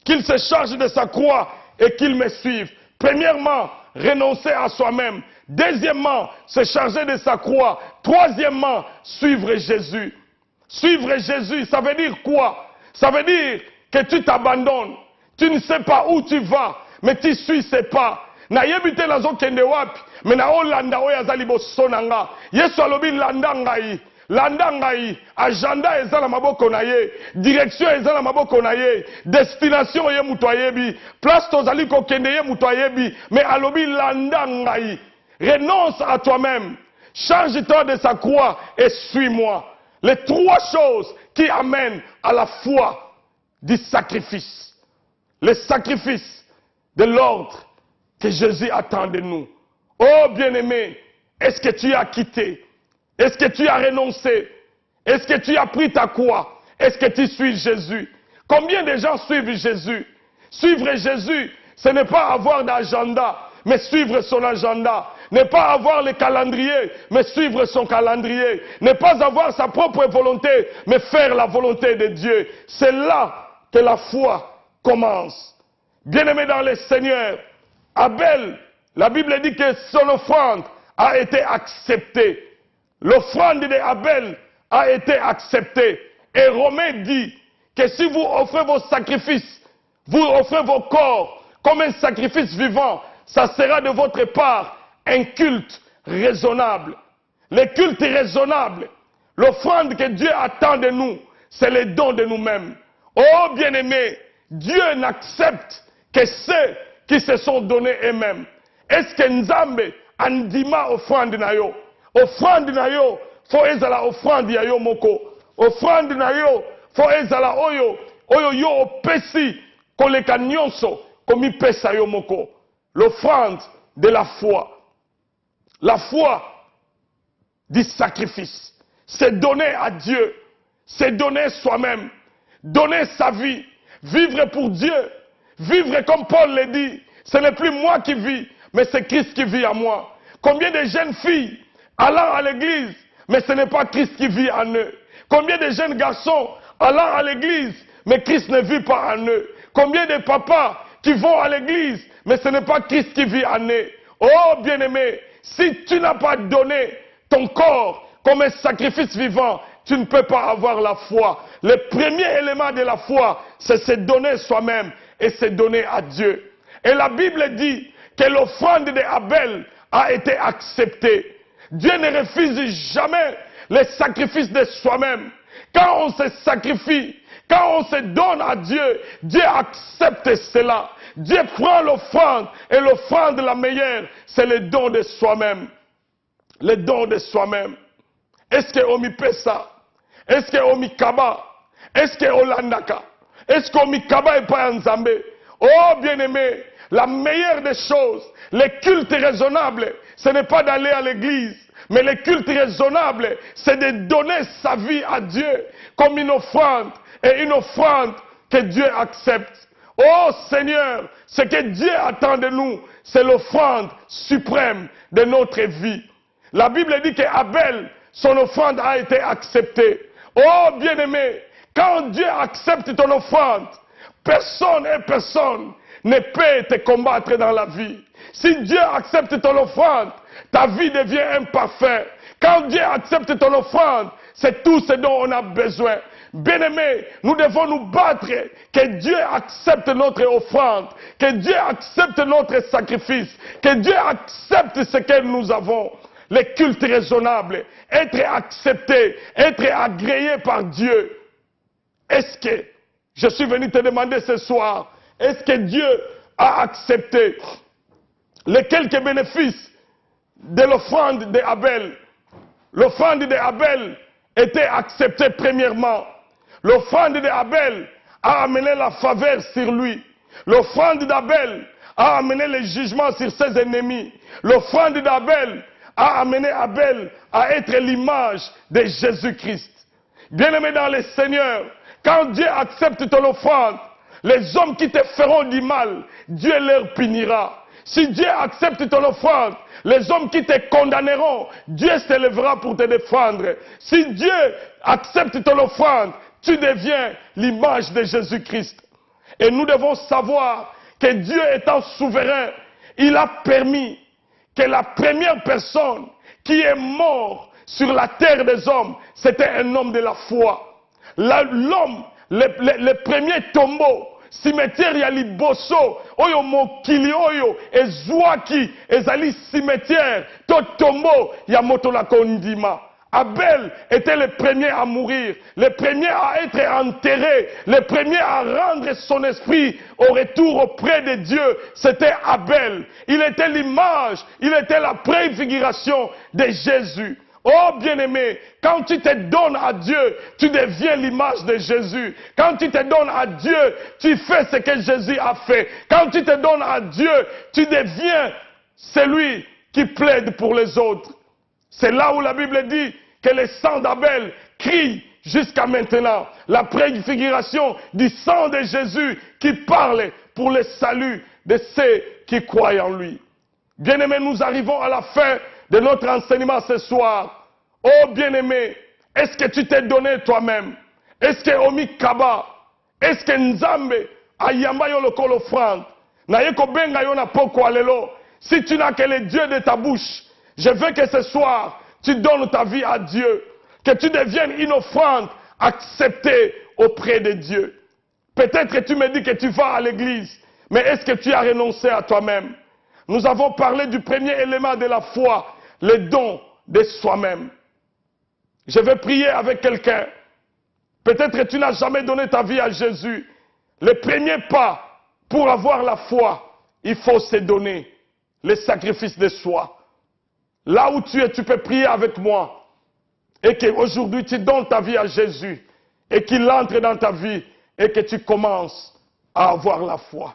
Qu'il se charge de sa croix et qu'il me suive. Premièrement, renoncer à soi-même. Deuxièmement, se charger de sa croix. Troisièmement, suivre Jésus. Suivre Jésus, ça veut dire quoi? Ça veut dire que tu t'abandonnes. Tu ne sais pas où tu vas, mais tu suis ses pas. Nayebi te nazokende wapi, me na olanda oyo aza liboso na nga. Yesu alobi landa ngai. Landa ngai, agenda eza na maboko na ye, direction eza na maboko na ye, destination ye mutu ayebi, place tozali kokende ye mutu ayebi, mais alobi landa ngai. Renonce à toi-même, charge-toi de sa croix et suis-moi. Les trois choses qui amènent à la foi du sacrifice. Le sacrifice de l'ordre que Jésus attend de nous. Oh bien-aimé, est-ce que tu as quitté? Est-ce que tu as renoncé? Est-ce que tu as pris ta croix? Est-ce que tu suis Jésus? Combien de gens suivent Jésus? Suivre Jésus, ce n'est pas avoir d'agenda, mais suivre son agenda. Ne pas avoir le calendrier, mais suivre son calendrier. Ne pas avoir sa propre volonté, mais faire la volonté de Dieu. C'est là que la foi commence. Bien-aimé dans le Seigneur, Abel, la Bible dit que son offrande a été acceptée. L'offrande d'Abel a été acceptée. Et Romain dit que si vous offrez vos sacrifices, vous offrez vos corps comme un sacrifice vivant, ça sera de votre part un culte raisonnable. Le culte raisonnable, l'offrande que Dieu attend de nous, c'est le don de nous-mêmes. Oh bien-aimé, Dieu n'accepte que ceux qui se sont donnés eux-mêmes. Est-ce que Nzambe andima offrande na yo? Offrande na yo, fo ezala offrande ya yo moko. Offrande na yo, fo ezala oyo yo opesi koleka nyonso komi pesa yo moko. L'offrande de la foi. La foi du sacrifice. C'est donner à Dieu. C'est donner soi-même. Donner sa vie. Vivre pour Dieu. Vivre comme Paul le dit. Ce n'est plus moi qui vis, mais c'est Christ qui vit en moi. Combien de jeunes filles allant à l'église, mais ce n'est pas Christ qui vit en eux. Combien de jeunes garçons allant à l'église, mais Christ ne vit pas en eux. Combien de papas qui vont à l'église, mais ce n'est pas Christ qui vit en eux. Oh bien-aimé, si tu n'as pas donné ton corps comme un sacrifice vivant, tu ne peux pas avoir la foi. Le premier élément de la foi, c'est se donner soi-même et se donner à Dieu. Et la Bible dit que l'offrande d'Abel a été acceptée. Dieu ne refuse jamais le sacrifice de soi-même. Quand on se sacrifie, quand on se donne à Dieu, Dieu accepte cela. Dieu prend l'offrande et l'offrande la meilleure, c'est le don de soi-même. Le don de soi-même. Est-ce que on fait ça? Est-ce que on kaba? Est-ce que on landaka? Est-ce qu'on kaba et pas Nzambe? Oh bien-aimé, la meilleure des choses, le culte raisonnable, ce n'est pas d'aller à l'église, mais le culte raisonnable, c'est de donner sa vie à Dieu comme une offrande, et une offrande que Dieu accepte. Oh Seigneur, ce que Dieu attend de nous, c'est l'offrande suprême de notre vie. La Bible dit qu'Abel, son offrande a été acceptée. Oh bien-aimé, quand Dieu accepte ton offrande, personne et personne ne peut te combattre dans la vie. Si Dieu accepte ton offrande, ta vie devient imparfaite. Quand Dieu accepte ton offrande, c'est tout ce dont on a besoin. Bien-aimés, nous devons nous battre, que Dieu accepte notre offrande, que Dieu accepte notre sacrifice, que Dieu accepte ce que nous avons. Les cultes raisonnables, être accepté, être agréé par Dieu. Est-ce que, je suis venu te demander ce soir, est-ce que Dieu a accepté les quelques bénéfices de l'offrande d'Abel? L'offrande d'Abel était acceptée premièrement. L'offrande d'Abel a amené la faveur sur lui. L'offrande d'Abel a amené le jugement sur ses ennemis. L'offrande d'Abel a amené Abel à être l'image de Jésus-Christ. Bien-aimé dans le Seigneur, quand Dieu accepte ton offrande, les hommes qui te feront du mal, Dieu leur punira. Si Dieu accepte ton offrande, les hommes qui te condamneront, Dieu se lèvera pour te défendre. Si Dieu accepte ton offrande, tu deviens l'image de Jésus-Christ. Et nous devons savoir que Dieu étant souverain, il a permis que la première personne qui est morte sur la terre des hommes, c'était un homme de la foi. L'homme, le premier tombeau, cimetière ya liboso, oyo mokili oyo, ezwaki, ezali cimetière, to tombeau ya moto la kondima. Abel était le premier à mourir, le premier à être enterré, le premier à rendre son esprit au retour auprès de Dieu. C'était Abel. Il était l'image, il était la préfiguration de Jésus. Oh bien-aimé, quand tu te donnes à Dieu, tu deviens l'image de Jésus. Quand tu te donnes à Dieu, tu fais ce que Jésus a fait. Quand tu te donnes à Dieu, tu deviens celui qui plaide pour les autres. C'est là où la Bible dit que le sang d'Abel crie jusqu'à maintenant. La préfiguration du sang de Jésus qui parle pour le salut de ceux qui croient en lui. Bien-aimés, nous arrivons à la fin de notre enseignement ce soir. Oh bien-aimé, est-ce que tu t'es donné toi-même? Est-ce que Omi Kaba, est-ce que Nzambe ayamba yo lokolo offrande? Na yeko benga yo na poko alelo. Si tu n'as que le Dieu de ta bouche, je veux que ce soir, tu donnes ta vie à Dieu. Que tu deviennes une offrande acceptée auprès de Dieu. Peut-être que tu me dis que tu vas à l'église, mais est-ce que tu as renoncé à toi-même? Nous avons parlé du premier élément de la foi, le don de soi-même. Je vais prier avec quelqu'un. Peut-être que tu n'as jamais donné ta vie à Jésus. Le premier pas pour avoir la foi, il faut se donner le sacrifice de soi. Là où tu es, tu peux prier avec moi. Et qu'aujourd'hui tu donnes ta vie à Jésus. Et qu'il entre dans ta vie. Et que tu commences à avoir la foi.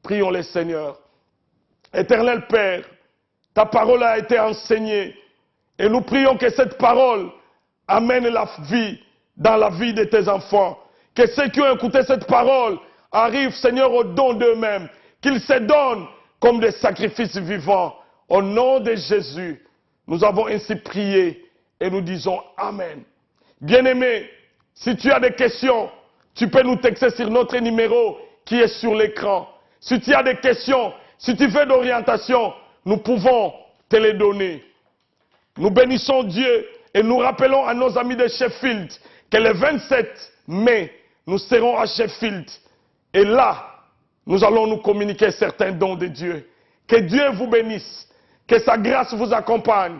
Prions le Seigneur. Éternel Père, ta parole a été enseignée. Et nous prions que cette parole amène la vie dans la vie de tes enfants. Que ceux qui ont écouté cette parole arrivent, Seigneur, au don d'eux-mêmes. Qu'ils se donnent comme des sacrifices vivants. Au nom de Jésus, nous avons ainsi prié et nous disons Amen. Bien-aimé, si tu as des questions, tu peux nous texter sur notre numéro qui est sur l'écran. Si tu as des questions, si tu veux d'orientation, nous pouvons te les donner. Nous bénissons Dieu et nous rappelons à nos amis de Sheffield que le 27 mai, nous serons à Sheffield. Et là, nous allons nous communiquer certains dons de Dieu. Que Dieu vous bénisse. Que sa grâce vous accompagne.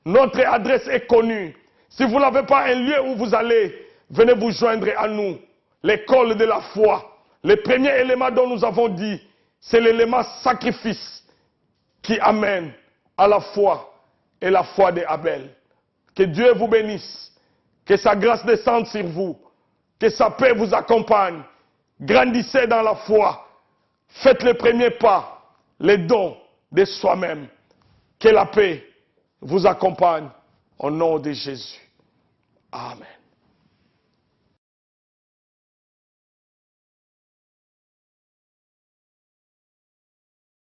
Notre adresse est connue. Si vous n'avez pas un lieu où vous allez, venez vous joindre à nous. L'école de la foi. Le premier élément dont nous avons dit, c'est l'élément sacrifice qui amène à la foi et la foi d'Abel. Que Dieu vous bénisse. Que sa grâce descende sur vous. Que sa paix vous accompagne. Grandissez dans la foi. Faites le premier pas, les dons de soi-même. Que la paix vous accompagne au nom de Jésus. Amen.